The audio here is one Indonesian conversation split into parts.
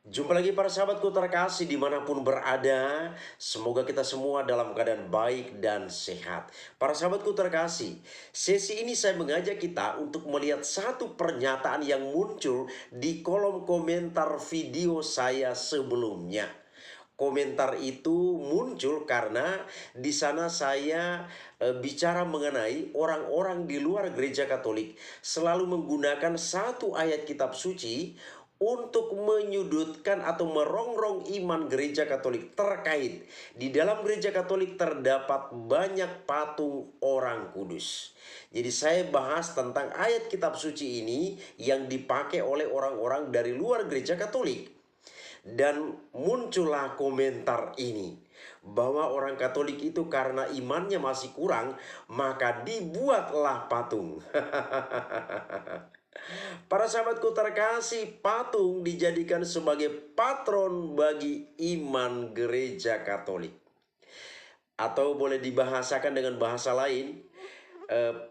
Jumpa lagi para sahabatku terkasih dimanapun berada. Semoga kita semua dalam keadaan baik dan sehat. Para sahabatku terkasih, sesi ini saya mengajak kita untuk melihat satu pernyataan yang muncul di kolom komentar video saya sebelumnya. Komentar itu muncul karena di sana saya bicara mengenai orang-orang di luar gereja Katolik selalu menggunakan satu ayat kitab suci untuk menyudutkan atau merongrong iman gereja Katolik terkait di dalam gereja Katolik terdapat banyak patung orang kudus. Jadi saya bahas tentang ayat kitab suci ini yang dipakai oleh orang-orang dari luar gereja Katolik. Dan muncullah komentar ini bahwa orang Katolik itu karena imannya masih kurang, maka dibuatlah patung. Para sahabatku terkasih, patung dijadikan sebagai patron bagi iman gereja Katolik. Atau boleh dibahasakan dengan bahasa lain,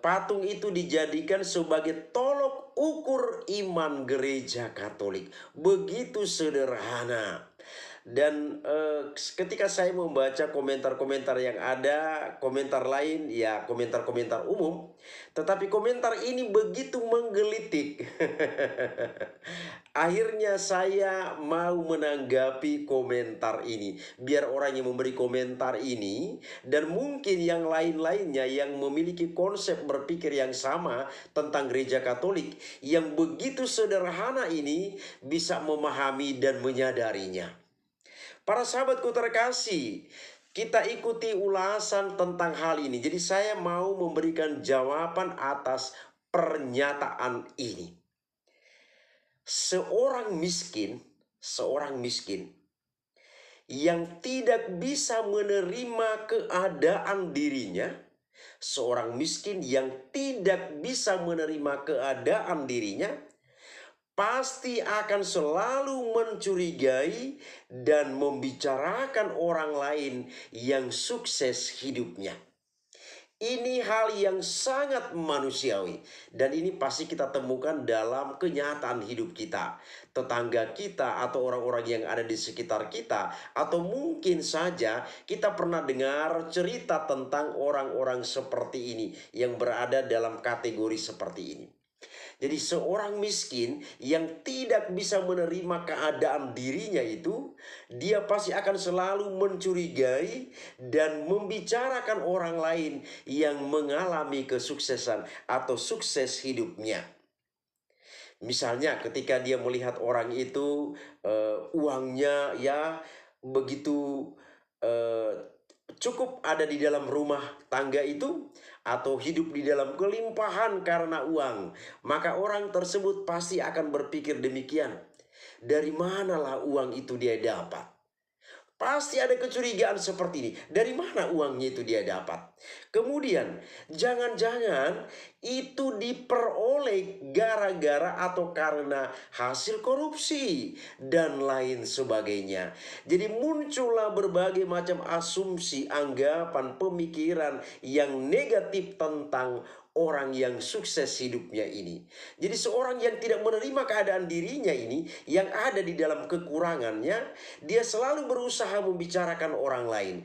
patung itu dijadikan sebagai tolok ukur iman gereja Katolik. Begitu sederhana. Dan ketika saya membaca komentar-komentar yang ada, komentar lain ya komentar-komentar umum, tetapi komentar ini begitu menggelitik. Akhirnya saya mau menanggapi komentar ini. Biar orang yang memberi komentar ini dan mungkin yang lain-lainnya yang memiliki konsep berpikir yang sama tentang gereja Katolik yang begitu sederhana ini bisa memahami dan menyadarinya. Para sahabatku terkasih, kita ikuti ulasan tentang hal ini. Jadi saya mau memberikan jawaban atas pernyataan ini. Seorang miskin yang tidak bisa menerima keadaan dirinya, seorang miskin yang tidak bisa menerima keadaan dirinya, pasti akan selalu mencurigai dan membicarakan orang lain yang sukses hidupnya. Ini hal yang sangat manusiawi dan ini pasti kita temukan dalam kenyataan hidup kita. Tetangga kita atau orang-orang yang ada di sekitar kita, atau mungkin saja kita pernah dengar cerita tentang orang-orang seperti ini yang berada dalam kategori seperti ini. Jadi seorang miskin yang tidak bisa menerima keadaan dirinya itu, dia pasti akan selalu mencurigai dan membicarakan orang lain yang mengalami kesuksesan atau sukses hidupnya. Misalnya ketika dia melihat orang itu uangnya ya begitu cukup ada di dalam rumah tangga itu, atau hidup di dalam kelimpahan karena uang, maka orang tersebut pasti akan berpikir demikian. Dari manalah uang itu dia dapat? Pasti ada kecurigaan seperti ini. Dari mana uangnya itu dia dapat? Kemudian, jangan-jangan itu diperoleh gara-gara atau karena hasil korupsi dan lain sebagainya. Jadi muncullah berbagai macam asumsi, anggapan, pemikiran yang negatif tentang orang yang sukses hidupnya ini. Jadi seorang yang tidak menerima keadaan dirinya ini, yang ada di dalam kekurangannya, dia selalu berusaha membicarakan orang lain.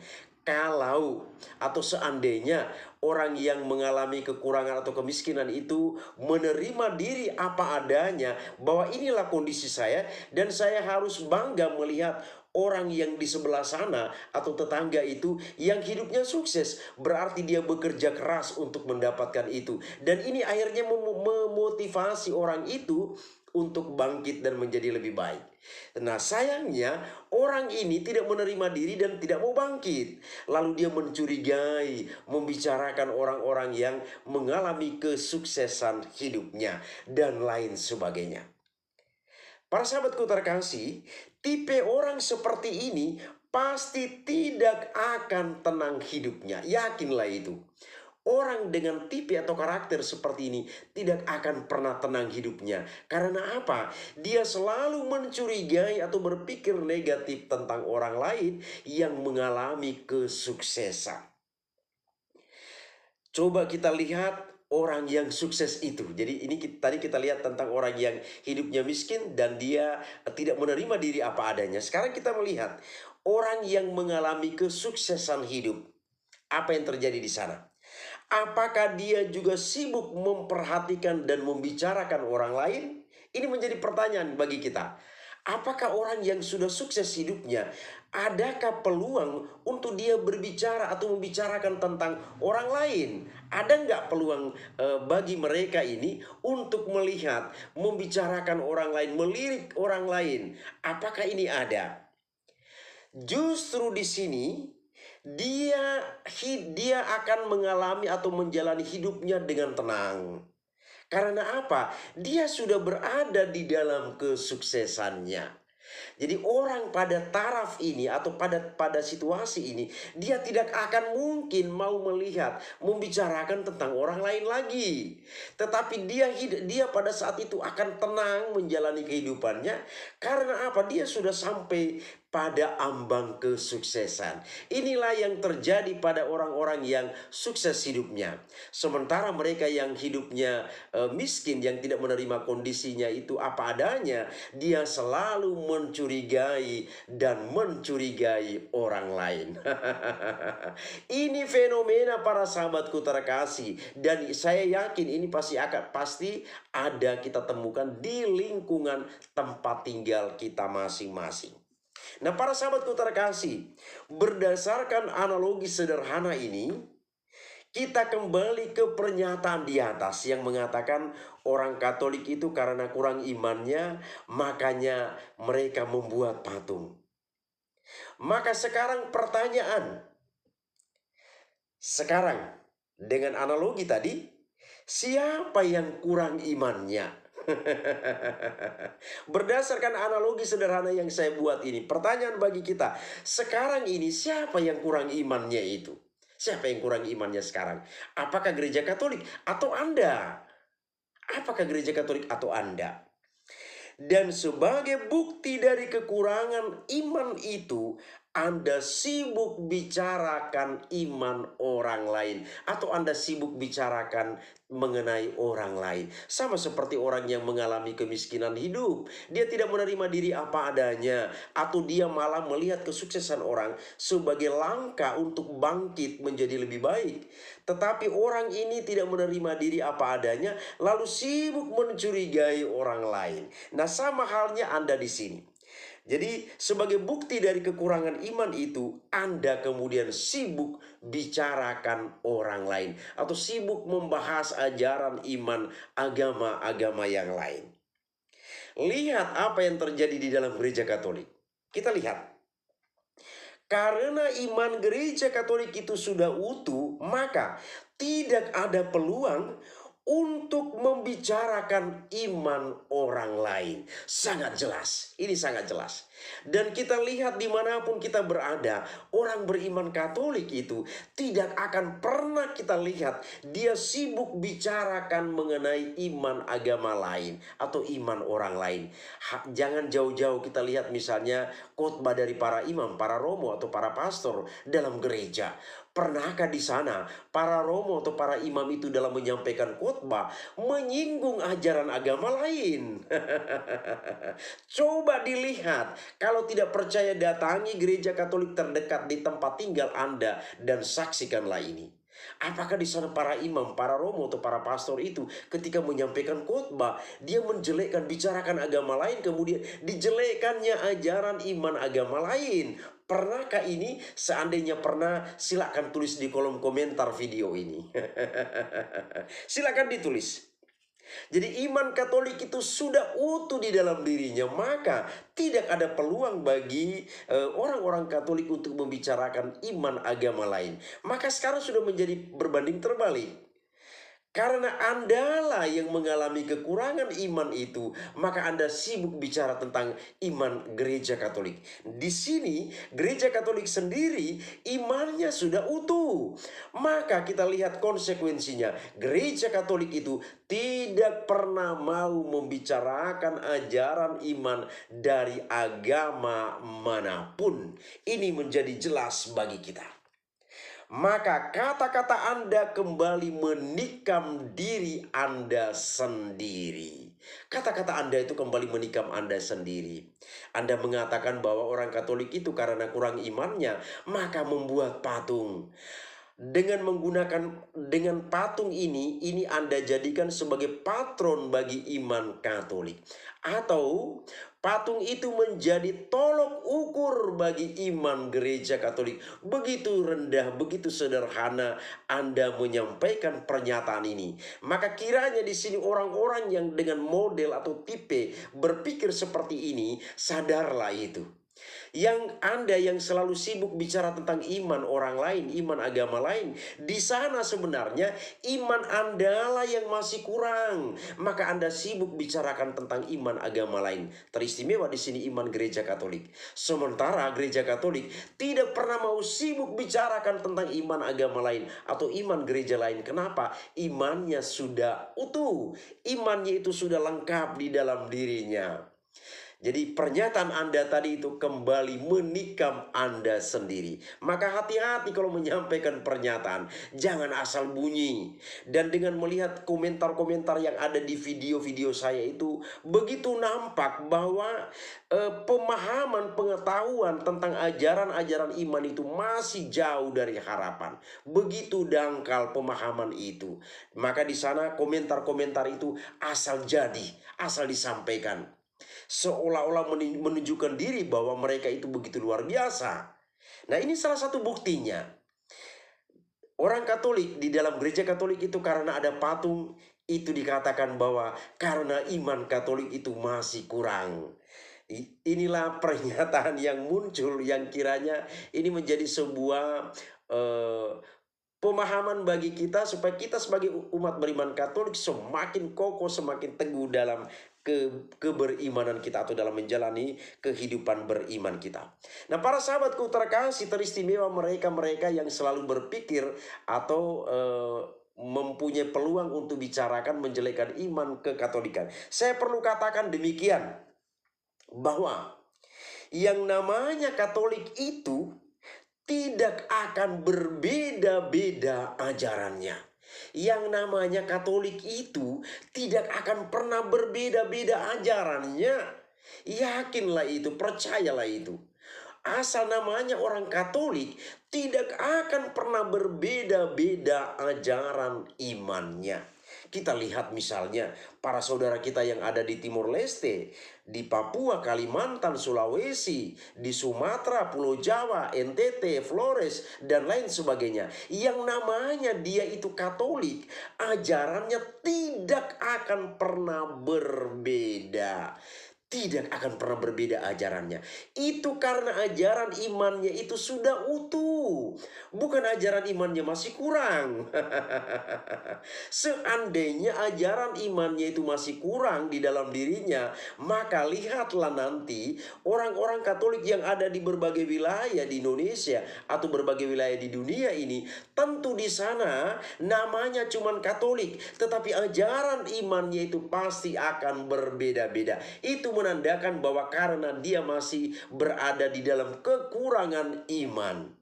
Kalau atau seandainya orang yang mengalami kekurangan atau kemiskinan itu menerima diri apa adanya, bahwa inilah kondisi saya dan saya harus bangga melihat orang yang di sebelah sana atau tetangga itu yang hidupnya sukses, berarti dia bekerja keras untuk mendapatkan itu. Dan ini akhirnya memotivasi orang itu untuk bangkit dan menjadi lebih baik. Nah sayangnya orang ini tidak menerima diri dan tidak mau bangkit. Lalu dia mencurigai, membicarakan orang-orang yang mengalami kesuksesan hidupnya dan lain sebagainya. Para sahabatku terkasih, tipe orang seperti ini pasti tidak akan tenang hidupnya. Yakinlah itu. Orang dengan tipe atau karakter seperti ini tidak akan pernah tenang hidupnya. Karena apa? Dia selalu mencurigai atau berpikir negatif tentang orang lain yang mengalami kesuksesan. Coba kita lihat orang yang sukses itu. Jadi ini tadi kita lihat tentang orang yang hidupnya miskin dan dia tidak menerima diri apa adanya. Sekarang kita melihat orang yang mengalami kesuksesan hidup. Apa yang terjadi di sana? Apakah dia juga sibuk memperhatikan dan membicarakan orang lain? Ini menjadi pertanyaan bagi kita. Apakah orang yang sudah sukses hidupnya, adakah peluang untuk dia berbicara atau membicarakan tentang orang lain? Ada nggak peluang bagi mereka ini untuk melihat, membicarakan orang lain, melirik orang lain? Apakah ini ada? Justru di sini dia akan mengalami atau menjalani hidupnya dengan tenang. Karena apa? Dia sudah berada di dalam kesuksesannya. Jadi orang pada taraf ini atau pada situasi ini, dia tidak akan mungkin mau melihat, membicarakan tentang orang lain lagi. Tetapi dia pada saat itu akan tenang menjalani kehidupannya. Karena apa? Dia sudah sampai pada ambang kesuksesan. Inilah yang terjadi pada orang-orang yang sukses hidupnya. Sementara mereka yang hidupnya miskin, yang tidak menerima kondisinya itu apa adanya, dia selalu mencurigai dan mencurigai orang lain. Ini fenomena para sahabatku terkasih, dan saya yakin ini pasti ada kita temukan di lingkungan tempat tinggal kita masing-masing. Nah, para sahabatku terkasih, berdasarkan analogi sederhana ini, kita kembali ke pernyataan di atas yang mengatakan orang Katolik itu karena kurang imannya, makanya mereka membuat patung. Maka sekarang pertanyaan, sekarang dengan analogi tadi, siapa yang kurang imannya? Berdasarkan analogi sederhana yang saya buat ini, pertanyaan bagi kita, sekarang ini siapa yang kurang imannya itu? Siapa yang kurang imannya sekarang? Apakah gereja Katolik atau Anda? Apakah gereja Katolik atau Anda? Dan sebagai bukti dari kekurangan iman itu, Anda sibuk bicarakan iman orang lain, atau Anda sibuk bicarakan mengenai orang lain. Sama seperti orang yang mengalami kemiskinan hidup. Dia tidak menerima diri apa adanya, atau dia malah melihat kesuksesan orang sebagai langkah untuk bangkit menjadi lebih baik. Tetapi orang ini tidak menerima diri apa adanya, lalu sibuk mencurigai orang lain. Nah, sama halnya Anda di sini. Jadi sebagai bukti dari kekurangan iman itu, Anda kemudian sibuk bicarakan orang lain, atau sibuk membahas ajaran iman agama-agama yang lain. Lihat apa yang terjadi di dalam gereja Katolik. Kita lihat. Karena iman gereja Katolik itu sudah utuh, maka tidak ada peluang untuk membicarakan iman orang lain. Sangat jelas, ini sangat jelas. Dan kita lihat dimanapun kita berada, orang beriman Katolik itu tidak akan pernah kita lihat dia sibuk bicarakan mengenai iman agama lain atau iman orang lain. Jangan jauh-jauh kita lihat misalnya khotbah dari para imam, para romo atau para pastor dalam gereja. Pernahkah di sana para romo atau para imam itu dalam menyampaikan khotbah menyinggung ajaran agama lain? Coba dilihat. Kalau tidak percaya, datangi gereja Katolik terdekat di tempat tinggal Anda dan saksikanlah ini. Apakah di sana para imam, para romo atau para pastor itu ketika menyampaikan khotbah, dia menjelekkan, bicarakan agama lain, kemudian dijelekkannya ajaran iman agama lain? Pernahkah ini? Seandainya pernah, silakan tulis di kolom komentar video ini. Silakan ditulis. Jadi iman Katolik itu sudah utuh di dalam dirinya, maka tidak ada peluang bagi orang-orang Katolik untuk membicarakan iman agama lain. Maka sekarang sudah menjadi berbanding terbalik. Karena Andalah yang mengalami kekurangan iman itu, maka Anda sibuk bicara tentang iman gereja Katolik. Di sini gereja Katolik sendiri imannya sudah utuh. Maka kita lihat konsekuensinya. Gereja Katolik itu tidak pernah mau membicarakan ajaran iman dari agama manapun. Ini menjadi jelas bagi kita. maka kata-kata Anda kembali menikam diri Anda sendiri. Kata-kata Anda itu kembali menikam Anda sendiri. Anda mengatakan bahwa orang Katolik itu karena kurang imannya, maka membuat patung. Dengan patung ini Anda jadikan sebagai patron bagi iman Katolik. Atau patung itu menjadi tolok ukur bagi iman gereja Katolik. Begitu rendah, begitu sederhana Anda menyampaikan pernyataan ini. Maka kiranya di sini orang-orang yang dengan model atau tipe berpikir seperti ini, sadarlah itu. Yang Anda yang selalu sibuk bicara tentang iman orang lain, iman agama lain, di sana sebenarnya iman Anda lah yang masih kurang. Maka Anda sibuk bicarakan tentang iman agama lain. Teristimewa di sini iman gereja Katolik. Sementara gereja Katolik tidak pernah mau sibuk bicarakan tentang iman agama lain atau iman gereja lain. Kenapa? Imannya sudah utuh. Imannya itu sudah lengkap di dalam dirinya. Jadi pernyataan Anda tadi itu kembali menikam Anda sendiri. Maka hati-hati kalau menyampaikan pernyataan. Jangan asal bunyi. Dan dengan melihat komentar-komentar yang ada di video-video saya itu, begitu nampak bahwa pemahaman, pengetahuan tentang ajaran-ajaran iman itu masih jauh dari harapan. Begitu dangkal pemahaman itu. Maka di sana komentar-komentar itu asal jadi, asal disampaikan. Seolah-olah menunjukkan diri bahwa mereka itu begitu luar biasa. Nah, ini salah satu buktinya. Orang Katolik di dalam gereja Katolik itu karena ada patung itu dikatakan bahwa karena iman Katolik itu masih kurang. Inilah pernyataan yang muncul yang kiranya ini menjadi sebuah pemahaman bagi kita supaya kita sebagai umat beriman Katolik semakin kokoh, semakin teguh dalam keberimanan kita atau dalam menjalani kehidupan beriman kita. Nah, para sahabatku terkasih, teristimewa mereka-mereka yang selalu berpikir atau mempunyai peluang untuk bicarakan menjelekkan iman kekatolikan. Saya perlu katakan demikian, bahwa yang namanya Katolik itu tidak akan berbeda-beda ajarannya. Yang namanya Katolik itu tidak akan pernah berbeda-beda ajarannya. Yakinlah itu, percayalah itu. Asal namanya orang Katolik, tidak akan pernah berbeda-beda ajaran imannya. Kita lihat misalnya para saudara kita yang ada di Timor Leste, di Papua, Kalimantan, Sulawesi, di Sumatera, Pulau Jawa, NTT, Flores, dan lain sebagainya. Yang namanya dia itu Katolik, ajarannya tidak akan pernah berbeda. Tidak akan pernah berbeda ajarannya. Itu karena ajaran imannya itu sudah utuh. Bukan ajaran imannya masih kurang. Seandainya ajaran imannya itu masih kurang di dalam dirinya, maka lihatlah nanti orang-orang Katolik yang ada di berbagai wilayah di Indonesia atau berbagai wilayah di dunia ini, tentu di sana namanya cuman Katolik, tetapi ajaran imannya itu pasti akan berbeda-beda. Itu menandakan bahwa karena dia masih berada di dalam kekurangan iman.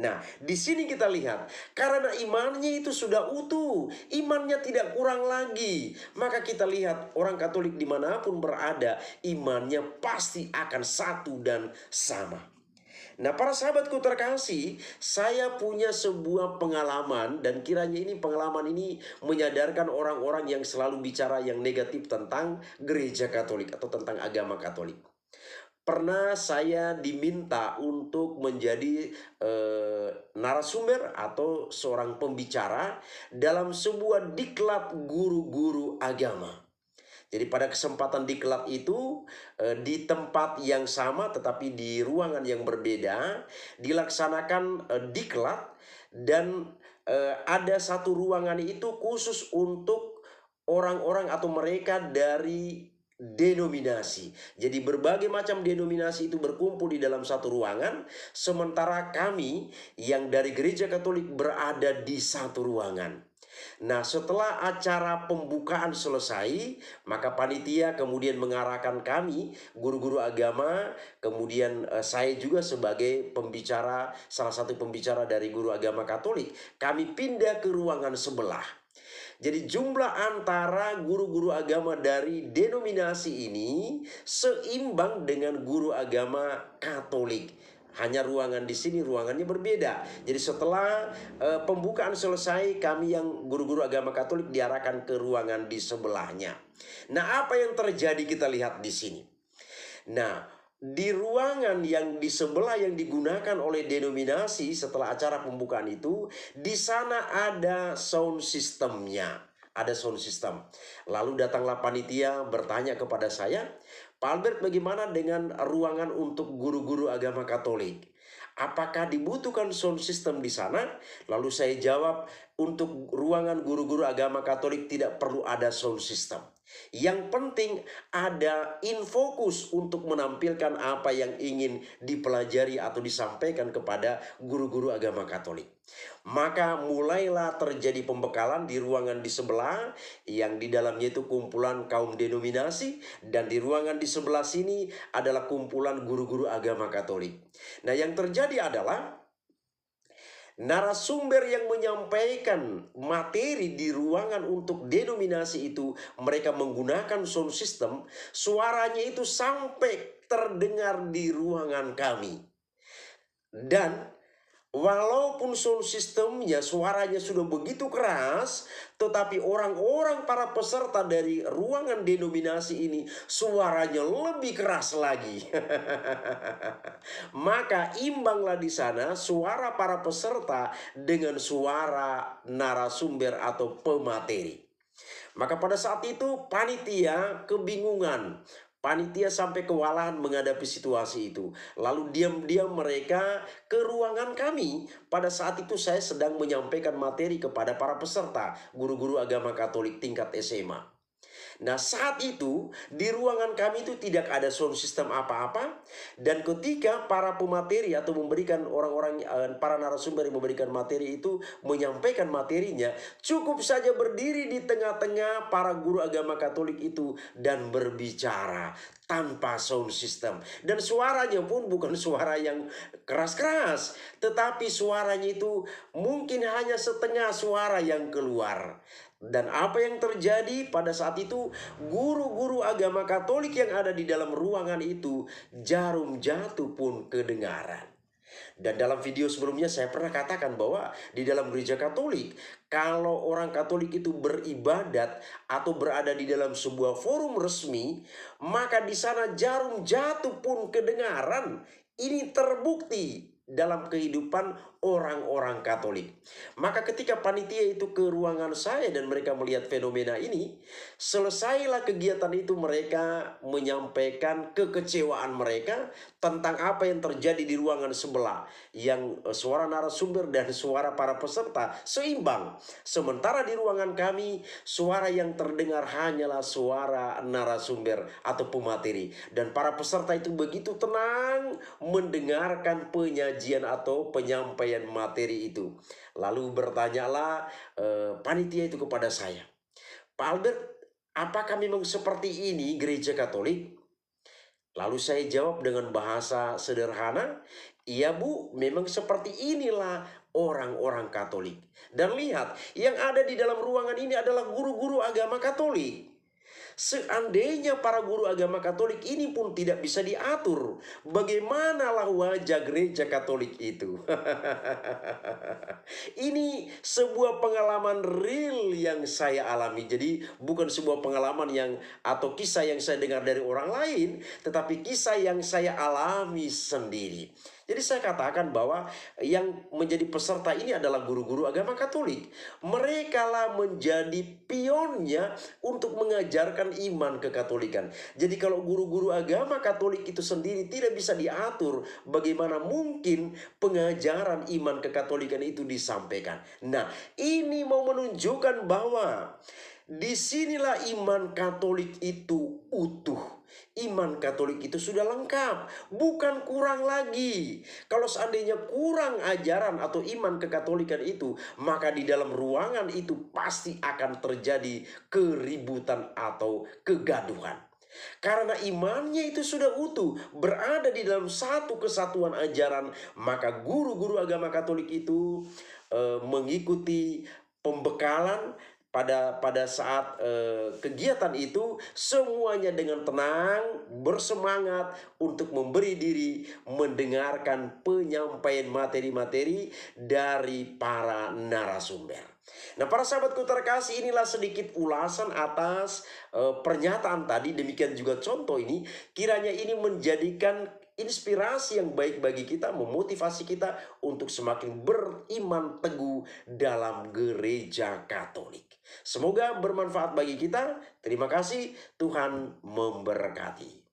Nah, di sini kita lihat karena imannya itu sudah utuh, imannya tidak kurang lagi, maka kita lihat orang Katolik dimanapun berada, imannya pasti akan satu dan sama. Nah, para sahabatku terkasih, saya punya sebuah pengalaman dan kiranya ini pengalaman ini menyadarkan orang-orang yang selalu bicara yang negatif tentang gereja Katolik atau tentang agama Katolik. Pernah saya diminta untuk menjadi narasumber atau seorang pembicara dalam sebuah diklat guru-guru agama. Jadi pada kesempatan diklat itu di tempat yang sama tetapi di ruangan yang berbeda dilaksanakan diklat dan ada satu ruangan itu khusus untuk orang-orang atau mereka dari denominasi. Jadi berbagai macam denominasi itu berkumpul di dalam satu ruangan, sementara kami yang dari gereja Katolik berada di satu ruangan. Nah, setelah acara pembukaan selesai, maka panitia kemudian mengarahkan kami, guru-guru agama, kemudian saya juga sebagai pembicara, salah satu pembicara dari guru agama Katolik, kami pindah ke ruangan sebelah. Jadi jumlah antara guru-guru agama dari denominasi ini seimbang dengan guru agama Katolik. Hanya ruangan di sini ruangannya berbeda. Jadi setelah pembukaan selesai, kami yang guru-guru agama Katolik diarahkan ke ruangan di sebelahnya. Nah, apa yang terjadi kita lihat di sini. Nah, di ruangan yang di sebelah yang digunakan oleh denominasi setelah acara pembukaan itu, di sana ada sound systemnya. Ada sound system. Lalu datanglah panitia bertanya kepada saya, Pak Albert, bagaimana dengan ruangan untuk guru-guru agama Katolik? Apakah dibutuhkan sound system di sana? Lalu saya jawab, untuk ruangan guru-guru agama Katolik tidak perlu ada sound system. Yang penting ada infokus untuk menampilkan apa yang ingin dipelajari atau disampaikan kepada guru-guru agama Katolik. Maka mulailah terjadi pembekalan di ruangan di sebelah, yang di dalamnya itu kumpulan kaum denominasi, dan di ruangan di sebelah sini adalah kumpulan guru-guru agama Katolik. Nah, yang terjadi adalah narasumber yang menyampaikan materi di ruangan untuk denominasi itu, mereka menggunakan sound system, suaranya itu sampai terdengar di ruangan kami. Dan walaupun sound systemnya suaranya sudah begitu keras, tetapi orang-orang para peserta dari ruangan denominasi ini suaranya lebih keras lagi. Maka imbanglah di sana suara para peserta dengan suara narasumber atau pemateri. Maka pada saat itu panitia kebingungan. Panitia sampai kewalahan menghadapi situasi itu. Lalu diam-diam mereka ke ruangan kami. Pada saat itu saya sedang menyampaikan materi kepada para peserta, guru-guru agama Katolik tingkat SMA. Nah, saat itu di ruangan kami itu tidak ada sound system apa-apa, dan ketika para pemateri atau memberikan orang-orang para narasumber yang memberikan materi itu menyampaikan materinya, cukup saja berdiri di tengah-tengah para guru agama Katolik itu dan berbicara tanpa sound system. Dan suaranya pun bukan suara yang keras-keras, tetapi suaranya itu mungkin hanya setengah suara yang keluar. Dan apa yang terjadi pada saat itu, guru-guru agama Katolik yang ada di dalam ruangan itu, jarum jatuh pun kedengaran. Dan dalam video sebelumnya saya pernah katakan bahwa di dalam gereja Katolik, kalau orang Katolik itu beribadat atau berada di dalam sebuah forum resmi, maka di sana jarum jatuh pun kedengaran. Ini terbukti dalam kehidupan orang-orang Katolik. Maka ketika panitia itu ke ruangan saya dan mereka melihat fenomena ini, selesailah kegiatan itu, mereka menyampaikan kekecewaan mereka tentang apa yang terjadi di ruangan sebelah, yang suara narasumber dan suara para peserta seimbang. Sementara di ruangan kami, suara yang terdengar hanyalah suara narasumber atau pemateri, dan para peserta itu begitu tenang mendengarkan penyajian atau penyampaian materi itu. Lalu bertanyalah panitia itu kepada saya, Pak Albert, apakah memang seperti ini gereja Katolik? Lalu saya jawab dengan bahasa sederhana, iya Bu, memang seperti inilah orang-orang Katolik. Dan lihat, yang ada di dalam ruangan ini adalah guru-guru agama Katolik. Seandainya para guru agama Katolik ini pun tidak bisa diatur, bagaimanalah wajah gereja Katolik itu? Ini sebuah pengalaman real yang saya alami. Jadi bukan sebuah pengalaman yang atau kisah yang saya dengar dari orang lain, tetapi kisah yang saya alami sendiri. Jadi saya katakan bahwa yang menjadi peserta ini adalah guru-guru agama Katolik. Mereka lah menjadi pionnya untuk mengajarkan iman kekatolikan. Jadi kalau guru-guru agama Katolik itu sendiri tidak bisa diatur, bagaimana mungkin pengajaran iman kekatolikan itu disampaikan? Nah, ini mau menunjukkan bahwa Disinilah iman Katolik itu utuh. Iman Katolik itu sudah lengkap, bukan kurang lagi. Kalau seandainya kurang ajaran atau iman kekatolikan itu, maka di dalam ruangan itu pasti akan terjadi keributan atau kegaduhan. Karena imannya itu sudah utuh, berada di dalam satu kesatuan ajaran, maka guru-guru agama Katolik itu mengikuti pembekalan pada saat kegiatan itu, semuanya dengan tenang, bersemangat untuk memberi diri mendengarkan penyampaian materi-materi dari para narasumber. Nah, para sahabatku terkasih, inilah sedikit ulasan atas pernyataan tadi. Demikian juga contoh ini, kiranya ini menjadikan inspirasi yang baik bagi kita, memotivasi kita untuk semakin beriman teguh dalam gereja Katolik. Semoga bermanfaat bagi kita. Terima kasih, Tuhan memberkati.